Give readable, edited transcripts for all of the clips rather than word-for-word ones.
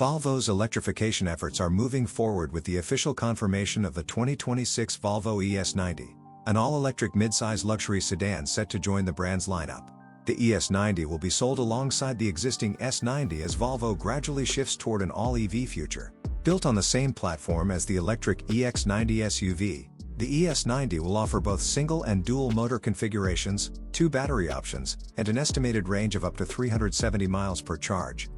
Volvo's electrification efforts are moving forward with the official confirmation of the 2026 Volvo ES90, an all-electric midsize luxury sedan set to join the brand's lineup. The ES90 will be sold alongside the existing S90 as Volvo gradually shifts toward an all-EV future. Built on the same platform as the electric EX90 SUV, the ES90 will offer both single and dual motor configurations, 2 battery options, and an estimated range of up to 370 miles per charge.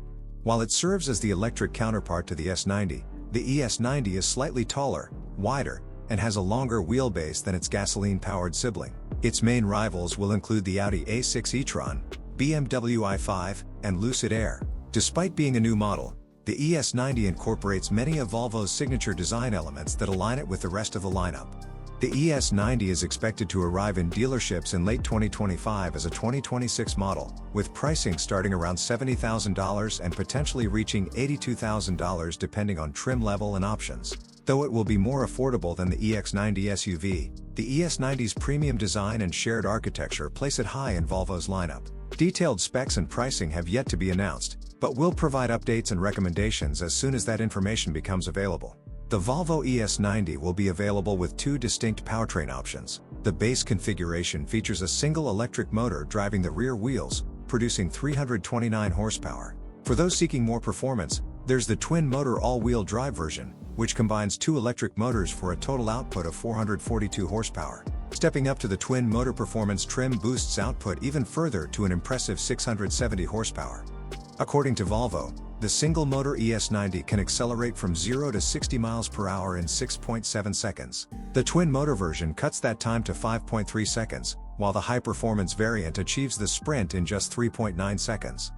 While it serves as the electric counterpart to the S90, the ES90 is slightly taller, wider, and has a longer wheelbase than its gasoline-powered sibling. Its main rivals will include the Audi A6 e-tron, BMW i5, and Lucid Air. Despite being a new model, the ES90 incorporates many of Volvo's signature design elements that align it with the rest of the lineup. The ES90 is expected to arrive in dealerships in late 2025 as a 2026 model, with pricing starting around $70,000 and potentially reaching $82,000 depending on trim level and options. Though it will be more affordable than the EX90 SUV, the ES90's premium design and shared architecture place it high in Volvo's lineup. Detailed specs and pricing have yet to be announced, but we'll provide updates and recommendations as soon as that information becomes available. The Volvo ES90 will be available with 2 distinct powertrain options. The base configuration features a single electric motor driving the rear wheels, producing 329 horsepower. For those seeking more performance, there's the twin-motor all-wheel drive version, which combines 2 electric motors for a total output of 442 horsepower. Stepping up to the twin-motor performance trim boosts output even further to an impressive 670 horsepower. According to Volvo, the single-motor ES90 can accelerate from 0 to 60 miles per hour in 6.7 seconds. The twin-motor version cuts that time to 5.3 seconds, while the high-performance variant achieves the sprint in just 3.9 seconds.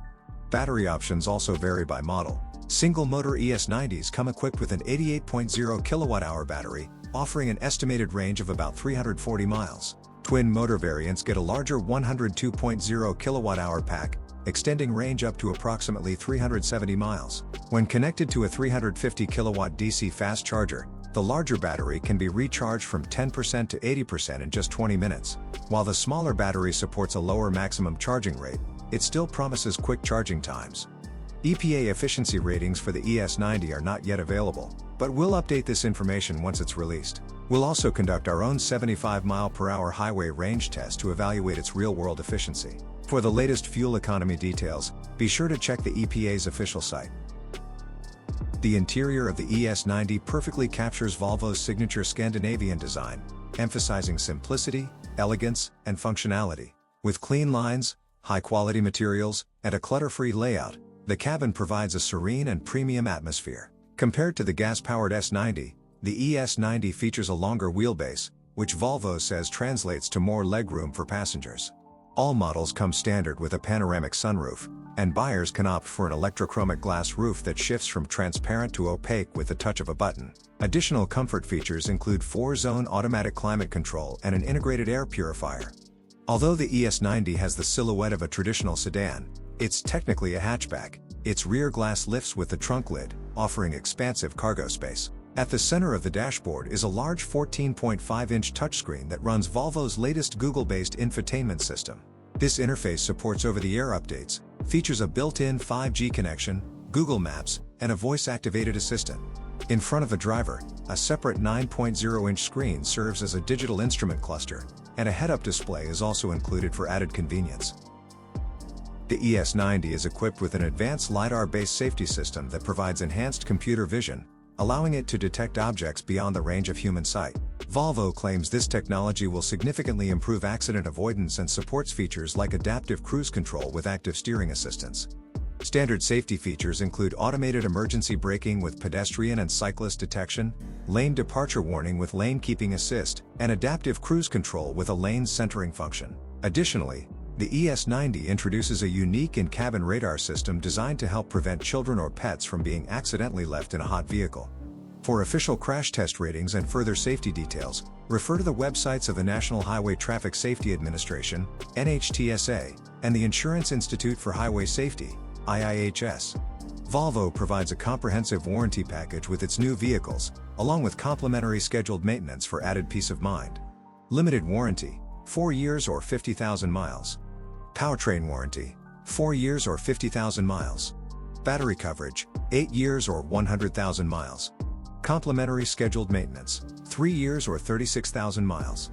Battery options also vary by model. Single-motor ES90s come equipped with an 88.0 kWh battery, offering an estimated range of about 340 miles. Twin-motor variants get a larger 102.0 kWh pack, extending range up to approximately 370 miles. When connected to a 350 kilowatt DC fast charger, the larger battery can be recharged from 10% to 80% in just 20 minutes. While the smaller battery supports a lower maximum charging rate, it still promises quick charging times. EPA efficiency ratings for the ES90 are not yet available, but we'll update this information once it's released. We'll also conduct our own 75 mph highway range test to evaluate its real-world efficiency. For the latest fuel economy details, be sure to check the EPA's official site. The interior of the ES90 perfectly captures Volvo's signature Scandinavian design, emphasizing simplicity, elegance, and functionality. With clean lines, high-quality materials, and a clutter-free layout, the cabin provides a serene and premium atmosphere. Compared to the gas-powered S90, the ES90 features a longer wheelbase, which Volvo says translates to more legroom for passengers. All models come standard with a panoramic sunroof, and buyers can opt for an electrochromic glass roof that shifts from transparent to opaque with the touch of a button. Additional comfort features include 4-zone automatic climate control and an integrated air purifier. Although the ES90 has the silhouette of a traditional sedan, it's technically a hatchback. Its rear glass lifts with the trunk lid, offering expansive cargo space. At the center of the dashboard is a large 14.5-inch touchscreen that runs Volvo's latest Google-based infotainment system. This interface supports over-the-air updates, features a built-in 5G connection, Google Maps, and a voice-activated assistant. In front of the driver, a separate 9.0-inch screen serves as a digital instrument cluster, and a head-up display is also included for added convenience. The ES90 is equipped with an advanced lidar-based safety system that provides enhanced computer vision, allowing it to detect objects beyond the range of human sight. Volvo claims this technology will significantly improve accident avoidance and supports features like adaptive cruise control with active steering assistance. Standard safety features include automated emergency braking with pedestrian and cyclist detection, lane departure warning with lane keeping assist, and adaptive cruise control with a lane centering function. Additionally, the ES90 introduces a unique in-cabin radar system designed to help prevent children or pets from being accidentally left in a hot vehicle. For official crash test ratings and further safety details, refer to the websites of the National Highway Traffic Safety Administration, NHTSA, and the Insurance Institute for Highway Safety, IIHS. Volvo provides a comprehensive warranty package with its new vehicles, along with complimentary scheduled maintenance for added peace of mind. Limited warranty, 4 years or 50,000 miles. Powertrain warranty, 4 years or 50,000 miles. Battery coverage, 8 years or 100,000 miles. Complimentary scheduled maintenance, 3 years or 36,000 miles.